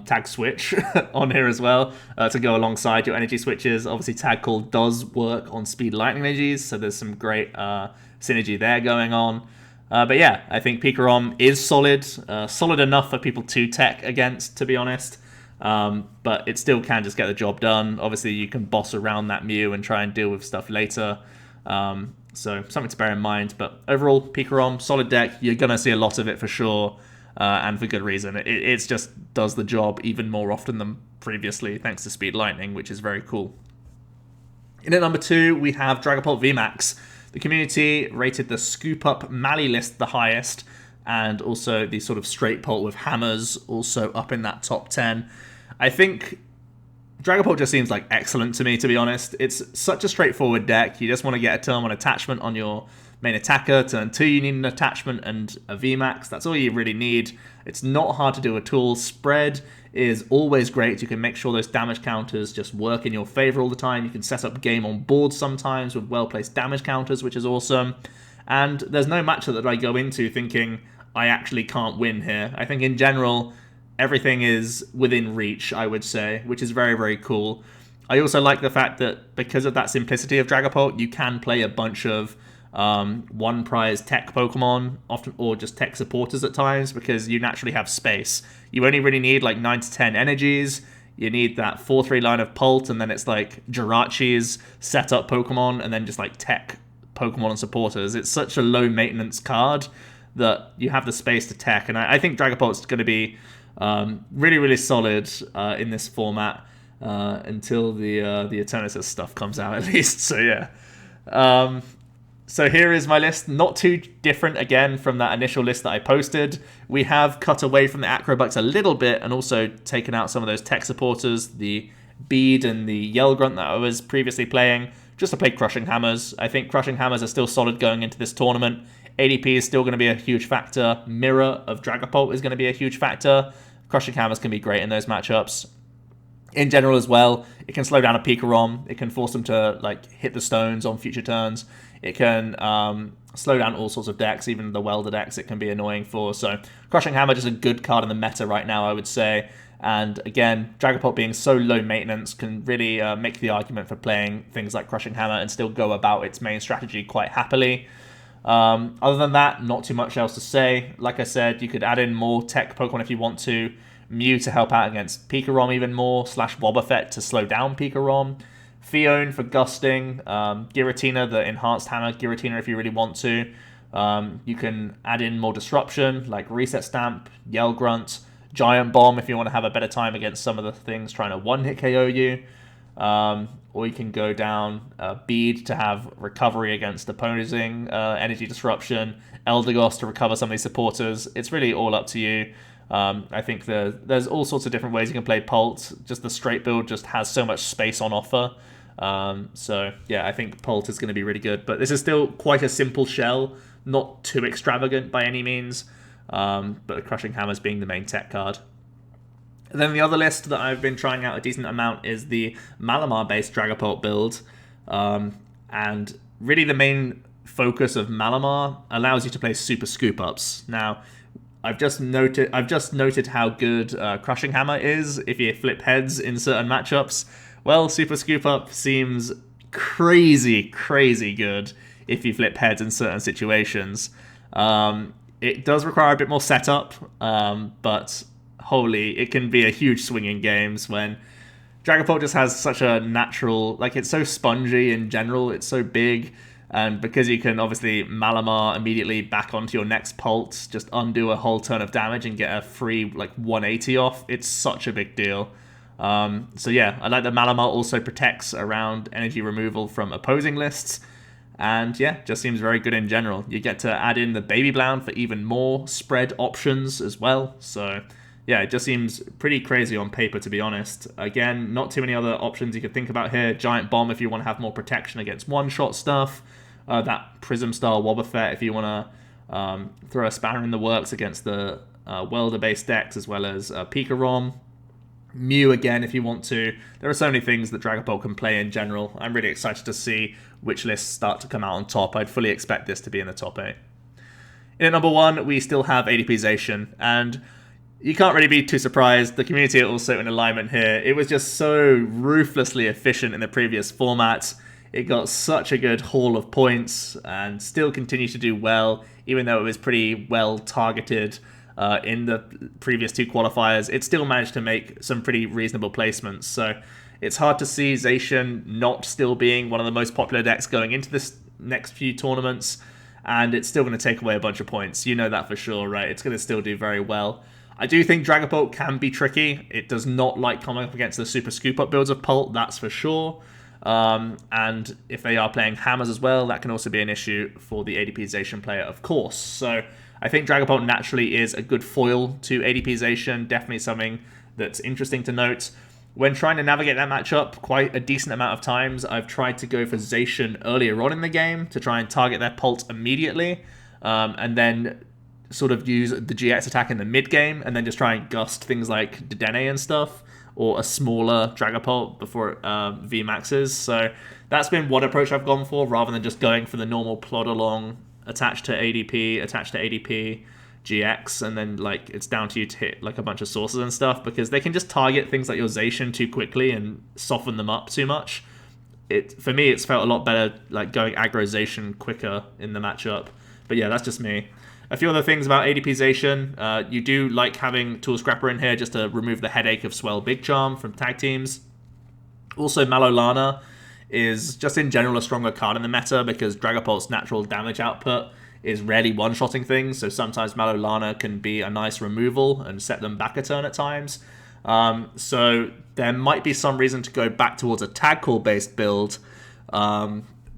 Tag Switch on here as well to go alongside your energy switches. Obviously, Tag Call does work on Speed Lightning energies, so there's some great synergy there going on. But yeah, I think PikaRom is solid, solid enough for people to tech against, to be honest. But it still can just get the job done. Obviously, you can boss around that Mew and try and deal with stuff later. So something to bear in mind. But overall, PikaRom, solid deck. You're going to see a lot of it for sure, and for good reason. It just does the job even more often than previously, thanks to Speed Lightning, which is very cool. In at number 2, we have Dragapult VMAX. The community rated the Scoop Up Mally list the highest, and also the sort of straight pult with hammers also up in that top 10. I think Dragapult just seems like excellent to me, to be honest. It's such a straightforward deck. You just want to get a turn 1 attachment on your main attacker. Turn 2, you need an attachment and a VMAX. That's all you really need. It's not hard to do at all. Spread is always great. You can make sure those damage counters just work in your favor all the time. You can set up game on board sometimes with well-placed damage counters, which is awesome. And there's no matchup that I go into thinking I actually can't win here. I think in general, everything is within reach, I would say, which is very, very cool. I also like the fact that because of that simplicity of Dragapult, you can play a bunch of one prize tech Pokemon, often, or just tech supporters at times, because you naturally have space. You only really need like 9 to 10 energies. You need that 4-3 line of Pult, and then it's like Jirachi's set up Pokemon, and then just like tech Pokemon and supporters. It's such a low maintenance card that you have the space to tech, and I think Dragapult's going to be really, really solid in this format until the Eternatus stuff comes out, at least. So yeah. So here is my list. Not too different, again, from that initial list that I posted. We have cut away from the Acrobux a little bit and also taken out some of those tech supporters, the Bead and the Yell Grunt that I was previously playing, just to play Crushing Hammers. I think Crushing Hammers are still solid going into this tournament. ADP is still going to be a huge factor. Mirror of Dragapult is going to be a huge factor. Crushing Hammers can be great in those matchups. In general as well, it can slow down a PikaRom. It can force them to like hit the stones on future turns. It can slow down all sorts of decks, even the Welder decks it can be annoying for. So Crushing Hammer is a good card in the meta right now, I would say. And again, Dragapult being so low maintenance can really make the argument for playing things like Crushing Hammer and still go about its main strategy quite happily. Other than that, not too much else to say. Like I said, you could add in more tech Pokemon if you want to. Mew to help out against PikaRom even more, / Wobbuffet to slow down PikaRom. Fione for gusting, Giratina, the enhanced hammer Giratina if you really want to. You can add in more disruption, like Reset Stamp, Yell Grunt, Giant Bomb if you want to have a better time against some of the things trying to one-hit KO you. Or you can go down Bead to have recovery against opposing energy disruption, Eldegoss to recover some of these supporters. It's really all up to you. I think there's all sorts of different ways you can play Pult. Just the straight build just has so much space on offer. So yeah, I think Pult is going to be really good. But this is still quite a simple shell, not too extravagant by any means. But the Crushing Hammers being the main tech card. And then the other list that I've been trying out a decent amount is the Malamar-based Dragapult build. And really the main focus of Malamar allows you to play Super Scoop-Ups. Now, I've just noted how good Crushing Hammer is if you flip heads in certain matchups. Well, Super Scoop-Up seems crazy good if you flip heads in certain situations. It does require a bit more setup, but holy, it can be a huge swing in games when Dragapult just has such a natural, like, it's so spongy in general, it's so big, and because you can obviously Malamar immediately back onto your next Pult, just undo a whole turn of damage and get a free, like, 180 off, it's such a big deal. So yeah, I like that Malamar also protects around energy removal from opposing lists, and yeah, just seems very good in general. You get to add in the Baby Blound for even more spread options as well, so yeah, it just seems pretty crazy on paper, to be honest. Again, not too many other options you could think about here. Giant Bomb if you want to have more protection against one-shot stuff. That Prism-style Wobbuffet if you want to throw a spanner in the works against the Welder-based decks, as well as PikaRom. Mew again if you want to. There are so many things that Dragapult can play in general. I'm really excited to see which lists start to come out on top. I'd fully expect this to be in the top 8. In at number 1, we still have ADP Zacian, and you can't really be too surprised. The community are also in alignment here. It was just so ruthlessly efficient in the previous format. It got such a good haul of points and still continues to do well, even though it was pretty well targeted in the previous 2 qualifiers. It still managed to make some pretty reasonable placements. So it's hard to see Zacian not still being one of the most popular decks going into this next few tournaments, and it's still going to take away a bunch of points. You know that for sure, right? It's going to still do very well. I do think Dragapult can be tricky. It does not like coming up against the Super Scoop-Up builds of Pult, that's for sure. And if they are playing Hammers as well, that can also be an issue for the ADP Zacian player, of course. So I think Dragapult naturally is a good foil to ADP Zacian, definitely something that's interesting to note. When trying to navigate that matchup, quite a decent amount of times, I've tried to go for Zacian earlier on in the game to try and target their Pult immediately, and then sort of use the GX attack in the mid-game, and then just try and gust things like Dedenne and stuff, or a smaller Dragapult before it VMAXes. So that's been one approach I've gone for, rather than just going for the normal plod along, attached to ADP, GX, and then like it's down to you to hit like a bunch of sources and stuff, because they can just target things like your Zacian too quickly and soften them up too much. For me, it's felt a lot better like going aggro Zacian quicker in the matchup. But yeah, that's just me. A few other things about ADP Zacian. You do like having Tool Scrapper in here just to remove the headache of Swell Big Charm from tag teams. Also, Malolana is just in general a stronger card in the meta because Dragapult's natural damage output is rarely one-shotting things, so sometimes Malolana can be a nice removal and set them back a turn at times. So there might be some reason to go back towards a tag call-based build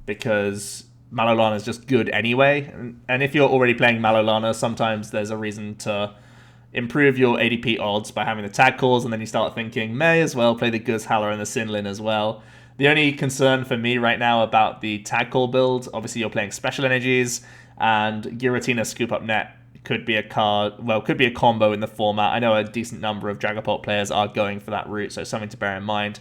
because Malolana is just good anyway, and if you're already playing Malolana, sometimes there's a reason to improve your ADP odds by having the tag calls, and then you start thinking, may as well play the Guzhala and the Sinlin as well. The only concern for me right now about the tag call build, obviously you're playing special energies, and Giratina Scoop Up Net could be a card, well, could be a combo in the format. I know a decent number of Dragapult players are going for that route, so something to bear in mind.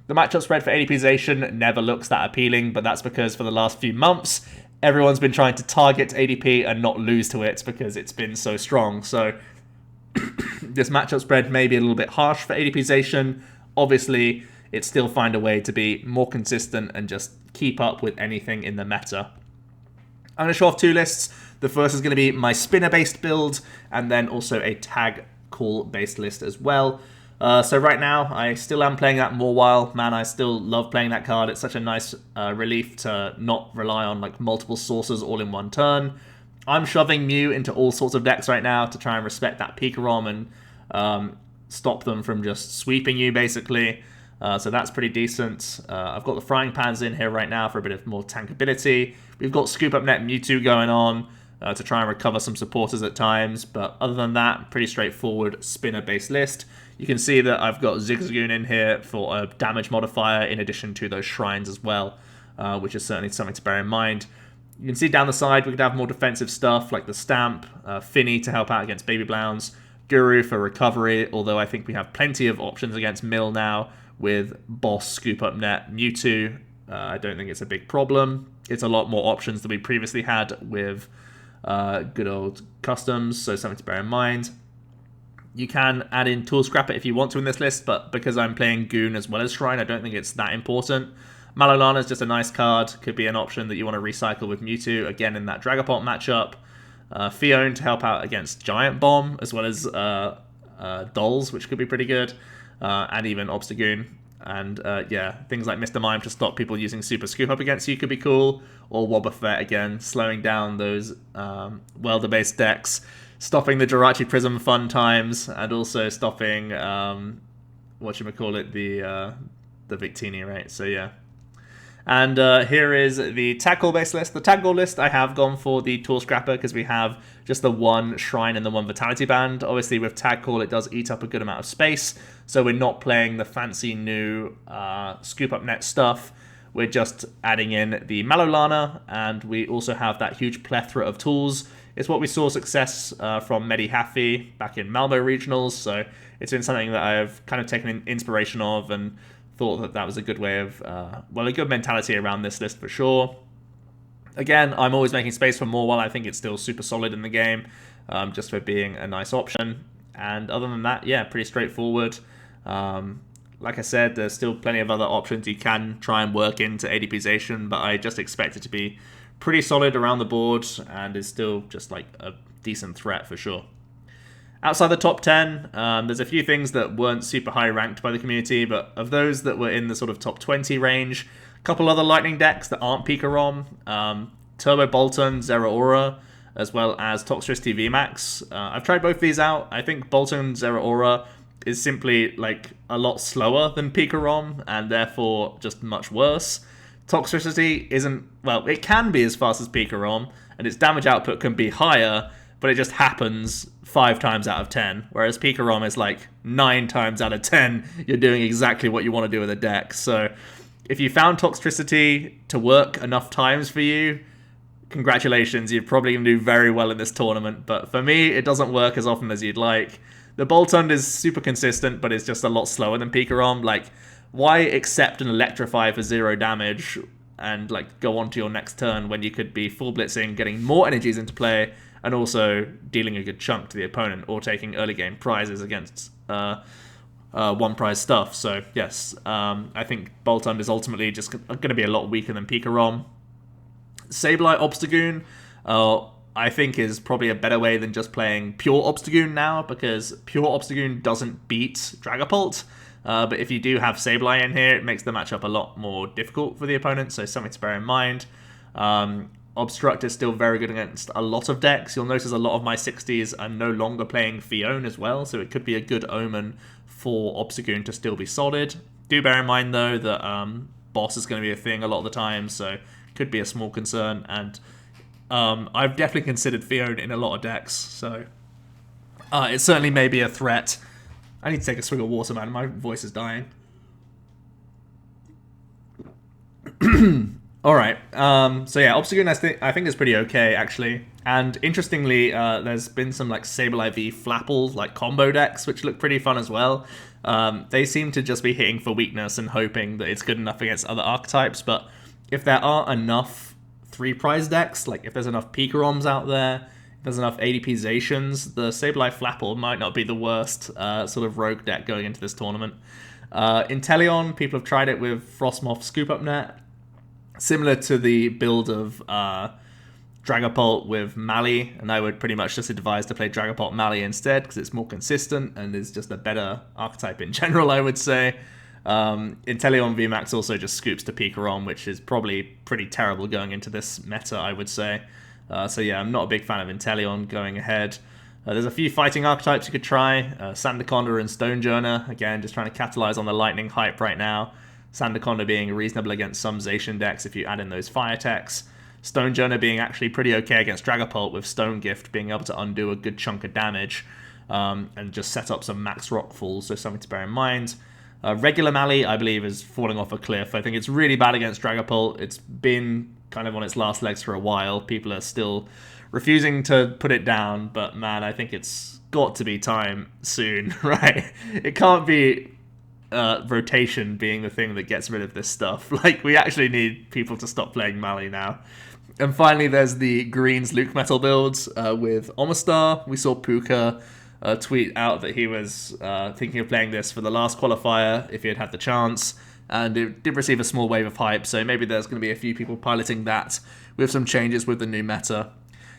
The matchup spread for ADP Zacian never looks that appealing, but that's because for the last few months, everyone's been trying to target ADP and not lose to it because it's been so strong. So this matchup spread may be a little bit harsh for ADP Zacian. Obviously, it still find a way to be more consistent and just keep up with anything in the meta. I'm going to show off 2 lists. The first is going to be my spinner-based build, and then also a tag call-based list as well. So right now, I still am playing that Mawile. Man, I still love playing that card. It's such a nice relief to not rely on like multiple sources all in one turn. I'm shoving Mew into all sorts of decks right now to try and respect that PikaRom and stop them from just sweeping you, basically. So that's pretty decent. I've got the Frying Pans in here right now for a bit of more tankability. We've got Scoop Up Net Mewtwo going on. to try and recover some supporters at times. But other than that, pretty straightforward spinner-based list. You can see that I've got Zigzagoon in here for a damage modifier in addition to those shrines as well, which is certainly something to bear in mind. You can see down the side we could have more defensive stuff like the Stamp, Finny to help out against Baby Blounds, Guru for recovery, although I think we have plenty of options against Mill now with Boss, Scoop Up Net, Mewtwo. I don't think it's a big problem. It's a lot more options than we previously had with good old Customs, so something to bear in mind. You can add in Tool Scrapper if you want to in this list, but because I'm playing Goon as well as Shrine, I don't think it's that important. Malolana is just a nice card. Could be an option that you want to recycle with Mewtwo, again in that Dragapult matchup. Fione to help out against Giant Bomb, as well as Dolls, which could be pretty good. And even Obstagoon. And yeah, things like Mr. Mime to stop people using Super Scoop Up against you could be cool. Or Wobbuffet again, slowing down those Welder-based decks. Stopping the Jirachi Prism fun times, and also stopping, whatchamacallit, the Victini, right? So yeah. And here is the tag call base list. The tag call list, I have gone for the Tool Scrapper because we have just the one Shrine and the one Vitality Band. Obviously, with tag call, it does eat up a good amount of space, so we're not playing the fancy new Scoop Up Net stuff. We're just adding in the Malolana, and we also have that huge plethora of tools. It's what we saw success from Medi Haffy back in Malmo Regionals, so it's been something that I've kind of taken inspiration of and thought that that was a good way of, well, a good mentality around this list for sure. Again, I'm always making space for Morwell. I think it's still super solid in the game, just for being a nice option. And other than that, yeah, pretty straightforward. Like I said, there's still plenty of other options you can try and work into ADPization, but I just expect it to be pretty solid around the board and is still just like a decent threat for sure. Outside the top 10, there's a few things that weren't super high ranked by the community, but of those that were in the sort of top 20 range, a couple other Lightning decks that aren't PikaRom, Turbo Bolton, Zeraora, as well as Toxtricity VMAX. I've tried both these out. I think Bolton Zeraora is simply like a lot slower than PikaRom and therefore just much worse. Toxtricity isn't, well, it can be as fast as PikaRom, and its damage output can be higher, but it just happens 5 times out of 10, whereas PikaRom is like 9 times out of 10, you're doing exactly what you want to do with a deck. So if you found Toxtricity to work enough times for you, congratulations, you're probably going to do very well in this tournament, but for me, it doesn't work as often as you'd like. The Boltund is super consistent, but it's just a lot slower than PikaRom. Like, why accept an Electrify for 0 damage and like go on to your next turn when you could be full blitzing, getting more energies into play, and also dealing a good chunk to the opponent, or taking early game prizes against one prize stuff. So yes, I think Boltund is ultimately just going to be a lot weaker than PikaRom. Sableye Obstagoon, I think is probably a better way than just playing pure Obstagoon now, because pure Obstagoon doesn't beat Dragapult. But if you do have Sableye in here, it makes the matchup a lot more difficult for the opponent, so something to bear in mind. Obstruct is still very good against a lot of decks. You'll notice a lot of my 60s are no longer playing Fione as well, so it could be a good omen for Obstagoon to still be solid. Do bear in mind, though, that Boss is going to be a thing a lot of the time, so could be a small concern, and I've definitely considered Fione in a lot of decks, so it certainly may be a threat. I need to take a swig of water, man. My voice is dying. Alright, so yeah, Obstagoon I think is pretty okay, actually. And interestingly, there's been some like Sableye V Flapple like combo decks, which look pretty fun as well. They seem to just be hitting for weakness and hoping that it's good enough against other archetypes, but if there are enough 3-prize decks, like if there's enough PikaRoms out there, if there's enough ADP-zations, the Sableye Flapple might not be the worst sort of rogue deck going into this tournament. Inteleon, people have tried it with Frostmoth Scoop Up Net, similar to the build of Dragapult with Mali, and I would pretty much just advise to play Dragapult Mali instead, because it's more consistent and is just a better archetype in general, I would say. Inteleon VMAX also just scoops to PikaRom, which is probably pretty terrible going into this meta, I would say. So yeah, I'm not a big fan of Inteleon going ahead. There's a few fighting archetypes you could try. Sandaconda and Stonejourner, again, just trying to capitalize on the lightning hype right now. Sandaconda being reasonable against some Zacian decks if you add in those fire techs. Stone Jonah being actually pretty okay against Dragapult, with Stone Gift being able to undo a good chunk of damage and just set up some max rock falls, so something to bear in mind. Regular Mally, I believe, is falling off a cliff. I think it's really bad against Dragapult. It's been kind of on its last legs for a while. People are still refusing to put it down, but man, I think it's got to be time soon, right? It can't be rotation being the thing that gets rid of this stuff. Like, we actually need people to stop playing Mally now. And finally, there's the Greens Luke Metal builds with Omastar. We saw Puka tweet out that he was thinking of playing this for the last qualifier if he had had the chance, and it did receive a small wave of hype, so maybe there's going to be a few people piloting that with some changes with the new meta.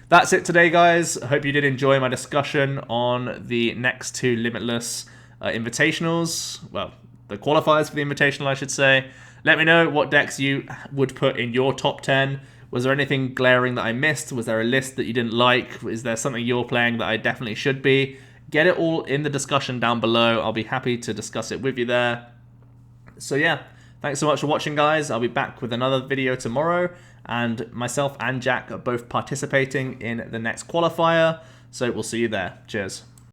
That's it today, guys. I hope you did enjoy my discussion on the next two Limitless Invitationals. Well, the qualifiers for the Invitational, I should say. Let me know what decks you would put in your top 10. Was there anything glaring that I missed? Was there a list that you didn't like? Is there something you're playing that I definitely should be? Get it all in the discussion down below. I'll be happy to discuss it with you there. So yeah, thanks so much for watching, guys. I'll be back with another video tomorrow, and myself and Jack are both participating in the next qualifier, so we'll see you there. Cheers.